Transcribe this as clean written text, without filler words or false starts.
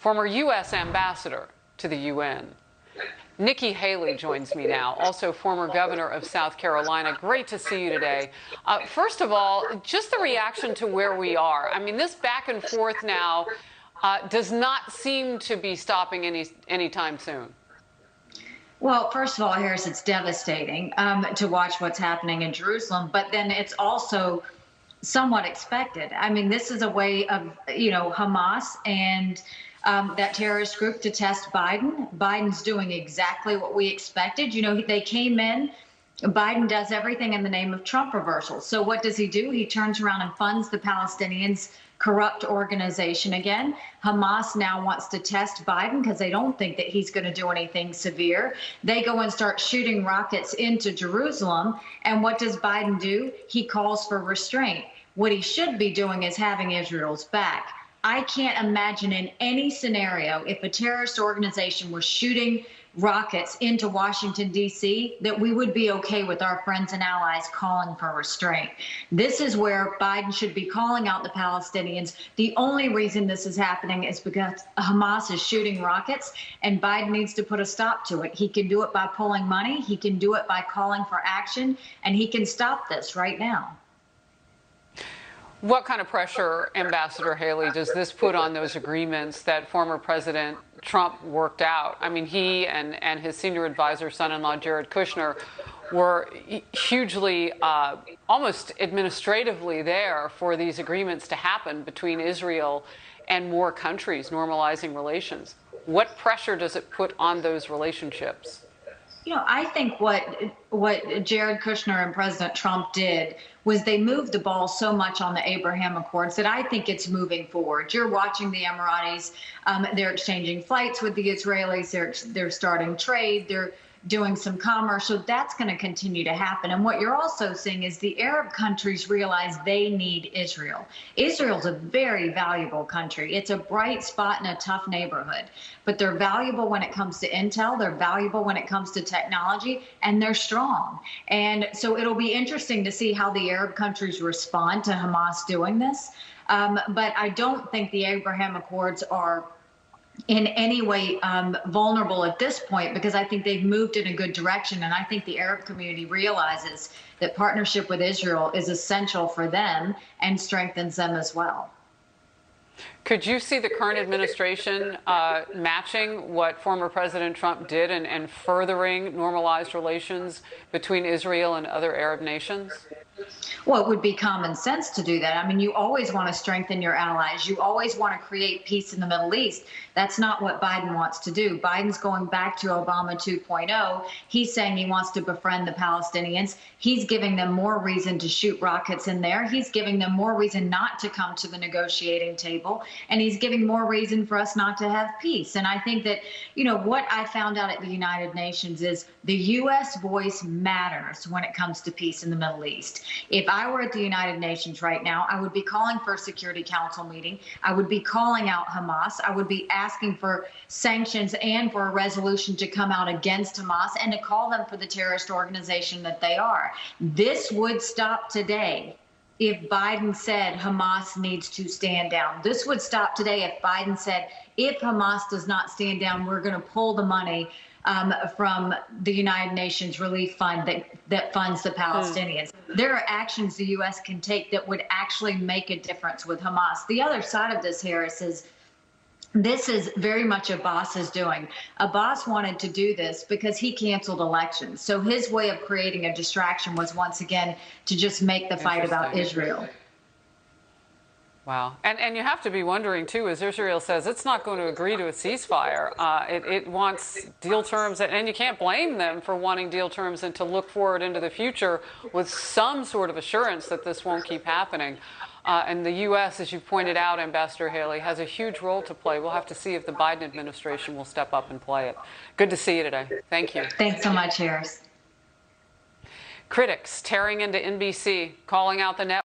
former U.S. ambassador to the UN. Nikki Haley joins me now, also former governor of South Carolina. Great to see you today. First of all, just the reaction to where we are. I mean, this back and forth now does not seem to be stopping anytime soon. Well, first of all, Harris, it's devastating to watch what's happening in Jerusalem, but then it's also somewhat expected. I mean, this is a way of, Hamas and that terrorist group to test Biden. Biden's doing exactly what we expected. They came in. Biden does everything in the name of Trump reversal. So what does he do? He turns around and funds the Palestinians' corrupt organization again. Hamas now wants to test Biden because they don't think that he's going to do anything severe. They go and start shooting rockets into Jerusalem. And what does Biden do? He calls for restraint. What he should be doing is having Israel's back. I can't imagine in any scenario, if a terrorist organization were shooting rockets into Washington, D.C., that we would be okay with our friends and allies calling for restraint. This is where Biden should be calling out the Palestinians. The only reason this is happening is because Hamas is shooting rockets, and Biden needs to put a stop to it. He can do it by pulling money. He can do it by calling for action, and he can stop this right now. What kind of pressure, Ambassador Haley, does this put on those agreements that former President Trump worked out? I mean, he and his senior advisor, son-in-law Jared Kushner, were hugely, almost administratively there for these agreements to happen between Israel and more countries, normalizing relations. What pressure does it put on those relationships? I think what Jared Kushner and President Trump did was they moved the ball so much on the Abraham Accords that I think it's moving forward. You're watching the Emiratis. They're exchanging flights with the Israelis. They're starting trade. They're doing some commerce. So that's going to continue to happen. And what you're also seeing is the Arab countries realize they need Israel. Israel's a very valuable country. It's a bright spot in a tough neighborhood. But they're valuable when it comes to intel. They're valuable when it comes to technology. And they're strong. And so it'll be interesting to see how the Arab countries respond to Hamas doing this. But I don't think the Abraham Accords are in any way vulnerable at this point, because I think they've moved in a good direction. And I think the Arab community realizes that partnership with Israel is essential for them and strengthens them as well. Could you see the current administration matching what former President Trump did and furthering normalized relations between Israel and other Arab nations? Well, it would be common sense to do that. I mean, you always want to strengthen your allies. You always want to create peace in the Middle East. That's not what Biden wants to do. Biden's going back to Obama 2.0. He's saying he wants to befriend the Palestinians. He's giving them more reason to shoot rockets in there. He's giving them more reason not to come to the negotiating table. And he's giving more reason for us not to have peace. And I think that, what I found out at the United Nations is the U.S. voice matters when it comes to peace in the Middle East. If I were at the United Nations right now, I would be calling for a Security Council meeting. I would be calling out Hamas. I would be asking for sanctions and for a resolution to come out against Hamas and to call them for the terrorist organization that they are. This would stop today if Biden said Hamas needs to stand down. This would stop today if Biden said, if Hamas does not stand down, we're going to pull the money from the United Nations Relief Fund that funds the Palestinians. There are actions the U.S. can take that would actually make a difference with Hamas. The other side of this, Harris, is this is very much Abbas's doing. Abbas wanted to do this because he canceled elections. So his way of creating a distraction was once again to just make the fight about Israel. Wow. And you have to be wondering, too, as Israel says, it's not going to agree to a ceasefire. It wants deal terms, and you can't blame them for wanting deal terms and to look forward into the future with some sort of assurance that this won't keep happening. And the U.S., as you pointed out, Ambassador Haley, has a huge role to play. We'll have to see if the Biden administration will step up and play it. Good to see you today. Thank you. Thanks so much, Harris. Critics tearing into NBC, calling out the network.